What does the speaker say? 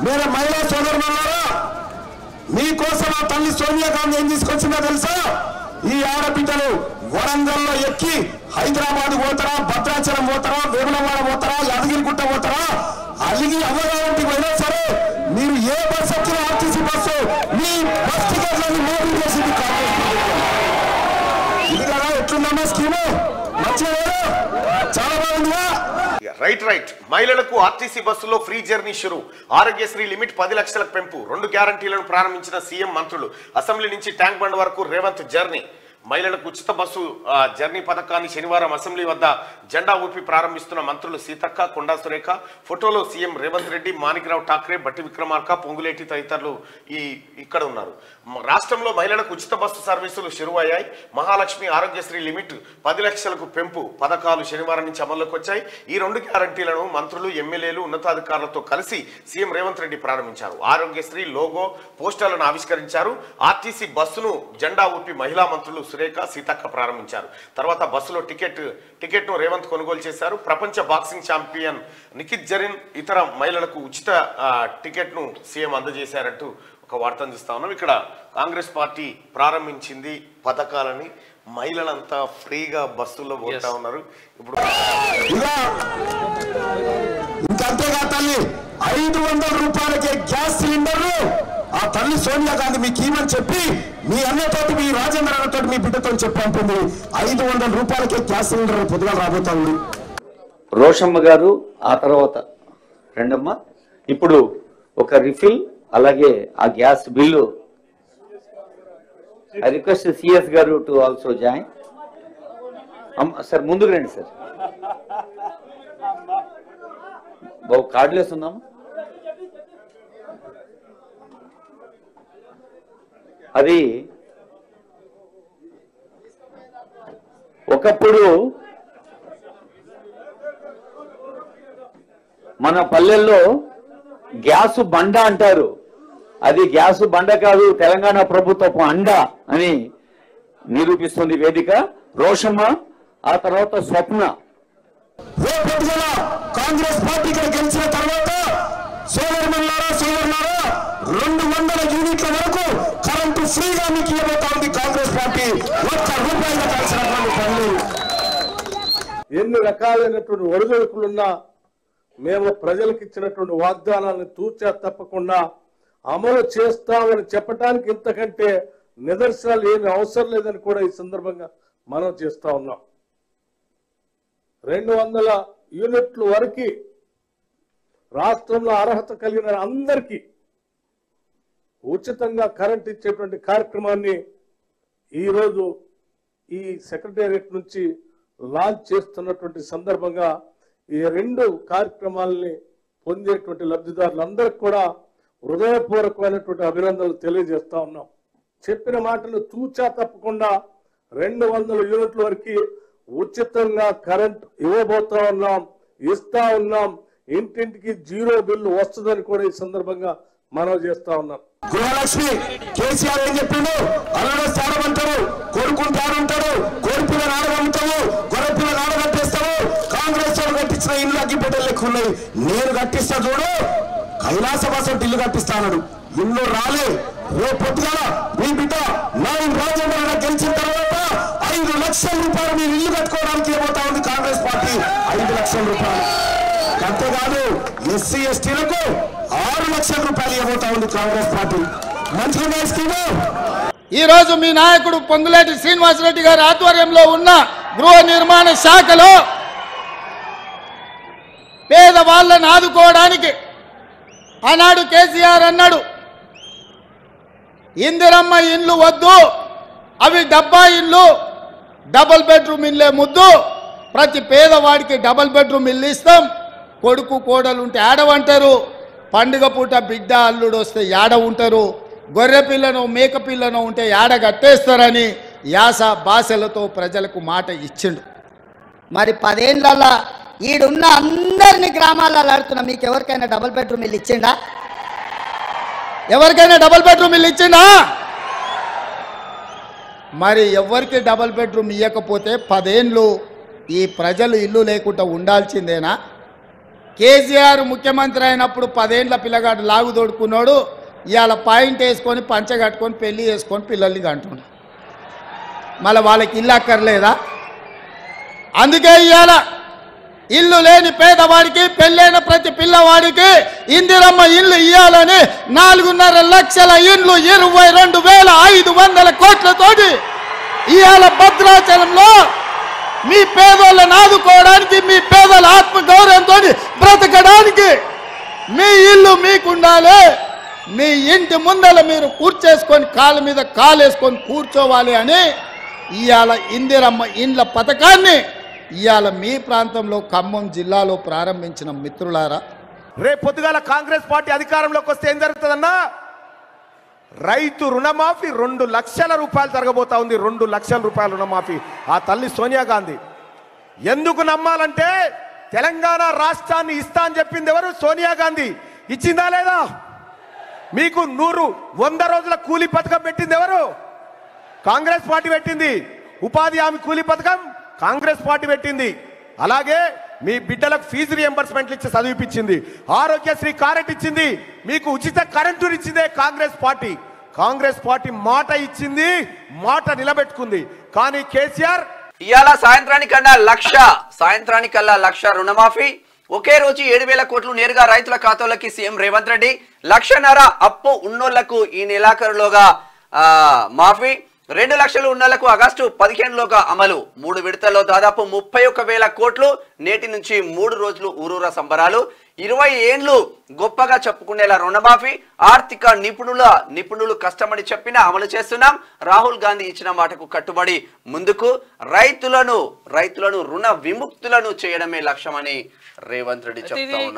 మీరు మహిళా సోదరులారా, మీకోసం ఆ తల్లి సోనియా గాంధీ ఏం తీసుకొచ్చిందో తెలుసా? ఈ ఆడబిడ్డలు వరంగల్లో ఎక్కి హైదరాబాద్ పోతారా, భద్రాచలం పోతారా, వేములవాడ పోతారా, యాదగిరిగుట్ట పోతారా, అలిగి అవ్వడానికి పోయినా సరే మీరు ఏ బస్ ఎక్కిన ఆర్టీసీ బస్సు మీ బస్ టికెట్లను మోడీ చేసింది ఇది కదా. ఎట్లుందమ్మా స్కీము? మంచిగా చాలా బాగుందిగా. రైట్ మహిళలకు ఆర్టీసీ బస్సులో ఫ్రీ జర్నీ షురు. ఆరోగ్యశ్రీ లిమిట్ 10 లక్షలకు పెంపు. 2 గ్యారంటీలను ప్రారంభించిన సీఎం మంత్రులు. అసెంబ్లీ నుంచి ట్యాంక్ బండ్ వరకు రేవంత్ జర్నీ. మహిళలకు ఉచిత బస్సు జర్నీ పథకాన్ని శనివారం అసెంబ్లీ వద్ద జెండా ఊపి ప్రారంభిస్తున్న మంత్రులు సీతక్క, కొండా సురేఖ. ఫోటోలో సీఎం రేవంత్ రెడ్డి, మాణిక్రావు ఠాక్రే, బట్టి విక్రమార్క, పొంగులేటి తదితరులు ఇక్కడ ఉన్నారు. రాష్ట్రంలో మహిళలకు ఉచిత బస్సు సర్వీసులు షురువయ్యాయి. మహాలక్ష్మి, ఆరోగ్యశ్రీ లిమిట్ 10 లక్షలకు పెంపు పథకాలు శనివారం నుంచి అమల్లోకి వచ్చాయి. ఈ 2 గ్యారంటీలను మంత్రులు, ఎమ్మెల్యేలు, ఉన్నతాధికారులతో కలిసి సీఎం రేవంత్ రెడ్డి ప్రారంభించారు. ఆరోగ్యశ్రీ లోగో, పోస్టర్లను ఆవిష్కరించారు. ఆర్టీసీ బస్సును జెండా ఊపి మహిళా మంత్రులు సురేఖ, సీతక్క ప్రారంభించారు. తర్వాత బస్సులో టికెట్ను రేవంత్ కొనుగోలు చేశారు. ప్రపంచ బాక్సింగ్ ఛాంపియన్ నిఖిత్ జరీన్ ఇతర మహిళలకు ఉచిత టికెట్ను సీఎం అందజేశారంటూ ఒక వార్తను చూస్తా ఉన్నాం. ఇక్కడ కాంగ్రెస్ పార్టీ ప్రారంభించింది పథకాలని. మహిళలంతా ఫ్రీగా బస్సుల్లో పోతా ఉన్నారు. ఇప్పుడు ఇంకంతేగా తల్లి 500 రూపాయలకే గ్యాస్ సిలిండర్లు ఆ తల్లి సోనియా గాంధీ మీకు ఇవ్వని చెప్పి మీ అన్నతోటి, మీ రాజేంద్ర అన్నతో, మీ బిడ్డతో చెప్పి పంపింది. 500 రూపాయలకే గ్యాస్ సిలిండర్ పొద్దుగా రాబోతా ఉంది. రోషమ్మ గారు, ఆ తర్వాత రెండమ్మ, ఇప్పుడు ఒక రిఫిల్, అలాగే ఆ gas bill. I request CS గారు టు ఆల్సో జాయిన్. సార్ ముందుకు రండి సార్. బాబు కార్డులు వేస్తున్నాము. అది ఒకప్పుడు మన పల్లెల్లో గ్యాసు బండ అంటారు. అది గ్యాసు బండ కాదు, తెలంగాణ ప్రభుత్వపు అండ అని నిరూపిస్తుంది వేదిక. రోషమ్మ, ఆ తర్వాత స్వప్న. కాంగ్రెస్ పార్టీ గెలిచిన తర్వాత సోదరులారా 200 యూనిట్ల వరకు కరెంటు ఫ్రీగా మీకు ఇవ్వబోతా ఉంది కాంగ్రెస్ పార్టీ. 1 రూపాయలు కలిసినటువంటి పనులు. ఎన్ని రకాలైనటువంటి ఒడిదుడుకులున్నా మేము ప్రజలకు ఇచ్చినటువంటి వాగ్దానాలను తూచా తప్పకుండా అమలు చేస్తామని చెప్పడానికి ఇంతకంటే నిదర్శనాలు ఏమి అవసరం లేదని కూడా ఈ సందర్భంగా మనం చేస్తా ఉన్నాం. 200 యూనిట్ల వరకు రాష్ట్రంలో అర్హత కలిగిన అందరికీ ఉచితంగా కరెంట్ ఇచ్చేటువంటి కార్యక్రమాన్ని ఈరోజు ఈ సెక్రటేరియట్ నుంచి లాంచ్ చేస్తున్నటువంటి సందర్భంగా ఈ 2 కార్యక్రమాలని పొందేటువంటి లబ్ధిదారులందరికీ కూడా హృదయపూర్వకమైనటువంటి అభినందనలు తెలియజేస్తా ఉన్నాం. చెప్పిన మాటలు తూచా తప్పకుండా 200 యూనిట్ల వరకు ఉచితంగా కరెంట్ ఇవ్వబోతా ఉన్నాం, ఇస్తా ఉన్నాం. ఇంటింటికి 0 బిల్లు వస్తుందని కూడా ఈ సందర్భంగా మనం చేస్తా ఉన్నాం. గృహలక్ష్మి కేసీఆర్ ఏం చెప్పిండు? అల్లుడు స్థానమంటారు, కొడుకుంటే ఆడుంటాడు, కోడిపిల్ల నాడగలుగుతావు, గొర్రెపిల్ల నాడగట్టేస్తావు. కాంగ్రెస్ వాళ్ళు కట్టించిన ఇల్లు అగ్గిపెట్టెలు లెక్క ఉన్నాయి. నేను కట్టిస్తా చూడు, కైలాస బసం ఇల్లు కట్టిస్తాను. ఇల్లు రాలే. రేపు పొద్దుగా మీ బిడ్డ రాజేంద్ర గెలిచిన తర్వాత 5 లక్షల రూపాయలు మీరు ఇల్లు కట్టుకోవడానికి ఇవ్వబోతా ఉంది కాంగ్రెస్ పార్టీ. 5 లక్షల రూపాయలు. అంతేకాదు ఎస్సీ ఎస్టీలకు 6 లక్షల రూపాయలు ఇవ్వబోతా ఉంది కాంగ్రెస్ పార్టీ. మంచిగా స్కీము. ఈ రోజు మీ నాయకుడు పొంగులేటి శ్రీనివాసరెడ్డి గారి ఆధ్వర్యంలో ఉన్న గృహ నిర్మాణ శాఖలో పేదవాళ్ళను ఆదుకోవడానికి ఆనాడు కేసీఆర్ అన్నాడు, ఇందిరమ్మ ఇల్లు వద్దు, అవి డబ్బా ఇల్లు, డబుల్ బెడ్రూమ్ ఇల్లే ముద్దు, ప్రతి పేదవాడికి డబుల్ బెడ్రూమ్ ఇల్లు ఇస్తాం, కొడుకు కోడలు ఉంటే ఆడవంటారు, పండుగ పూట బిడ్డ అల్లుడు వస్తే యాడ ఉంటారు, గొర్రె పిల్లను మేక పిల్లను ఉంటే యాడ కట్టేస్తారని యాస భాషలతో ప్రజలకు మాట ఇచ్చిండు. మరి 10 ఏళ్ళ ఈడున్న అందరినీ గ్రామాలలో ఆడుతున్నా, మీకు ఎవరికైనా డబుల్ బెడ్రూమ్ ఇల్లు ఇచ్చిండా? ఎవరికైనా డబుల్ బెడ్రూమ్ ఇల్లు ఇచ్చిండా? మరి ఎవరికి డబుల్ బెడ్రూమ్ ఇవ్వకపోతే 10 ఏళ్ళు ఈ ప్రజలు ఇల్లు లేకుండా ఉండాల్సిందేనా? కేసీఆర్ ముఖ్యమంత్రి అయినప్పుడు 10 ఏళ్ల పిల్లగాడు లాగు తోడుకున్నాడు, ఇవాళ పాయింట్ వేసుకొని పంచ కట్టుకొని పెళ్లి చేసుకొని పిల్లల్ని కంటున్నాడు. మళ్ళీ వాళ్ళకి ఇల్లు అక్కర్లేదా? అందుకే ఇవాళ ఇల్లు లేని పేదవాడికి, పెళ్ళైన ప్రతి పిల్లవాడికి ఇందిరమ్మ ఇల్లు ఇవ్వాలని 4.5 లక్షల ఇండ్లు 22,500 కోట్లతోటి ఇవాళ భద్రాచలంలో మీ పేదోళ్ళని ఆదుకోవడానికి, మీ పేదల ఆత్మగౌరవంతో బ్రతకడానికి మీ ఇల్లు మీకుండాలి. మీ ఇంటి ముందల మీరు కూర్చేసుకొని కాళ్ళ మీద కాలేసుకొని కూర్చోవాలి అని ఇవాళ ఇందిరమ్మ ఇండ్ల పథకాన్ని ఇవాళ మీ ప్రాంతంలో ఖమ్మం జిల్లాలో ప్రారంభించిన మిత్రులారా, రేపు పొద్దుగాల కాంగ్రెస్ పార్టీ అధికారంలోకి వస్తే ఏం జరుగుతుందన్నా? రైతు రుణమాఫీ 2 లక్షల రూపాయలు జరగబోతా ఉంది. 2 లక్షల రూపాయల రుణమాఫీ. ఆ తల్లి సోనియా గాంధీ. ఎందుకు నమ్మాలంటే తెలంగాణ రాష్ట్రాన్ని ఇస్తా అని చెప్పింది ఎవరు? సోనియా గాంధీ. ఇచ్చిందా లేదా? మీకు 100 రోజుల కూలీ పథకం పెట్టింది ఎవరు? కాంగ్రెస్ పార్టీ పెట్టింది. ఉపాధి హామీ కూలీ పథకం కాంగ్రెస్ పార్టీ పెట్టింది. అలాగే మీ బిడ్డలకు ఫీజు రియంబర్స్మెంట్లు ఇచ్చి చదివిపించింది. ఆరోగ్యశ్రీ కార్డు ఇచ్చింది. మీకు ఉచిత కరెంటు ఇచ్చిందే కాంగ్రెస్ పార్టీ. కాంగ్రెస్ పార్టీ మాట ఇచ్చింది, మాట నిలబెట్టుకుంది. కానీ కేసీఆర్ ఇవాళ సాయంత్రానికల్లా లక్ష రుణమాఫీ. ఒకే రోజు 7,000 కోట్లు నేరుగా రైతుల ఖాతాలోకి సీఎం రేవంత్ రెడ్డి. 1.5 లక్షల అప్పు ఉన్నోళ్లకు ఈ నెలాఖరులోగా మాఫీ. 2 లక్షలు ఉన్నోళ్లకు ఆగస్టు 15లోగా అమలు. 3 విడతల్లో దాదాపు 31,000 కోట్లు. నేటి నుంచి 3 రోజులు ఊరూరా సంబరాలు. 20 ఏండ్లు గొప్పగా చెప్పుకునేలా రుణమాఫీ. ఆర్థిక నిపుణులు కష్టమని చెప్పినా అమలు చేస్తున్నాం. రాహుల్ గాంధీ ఇచ్చిన మాటకు కట్టుబడి ముందుకు. రైతులను రుణ విముక్తులను చేయడమే లక్ష్యమని రేవంత్ రెడ్డి చెప్తా ఉన్నారు.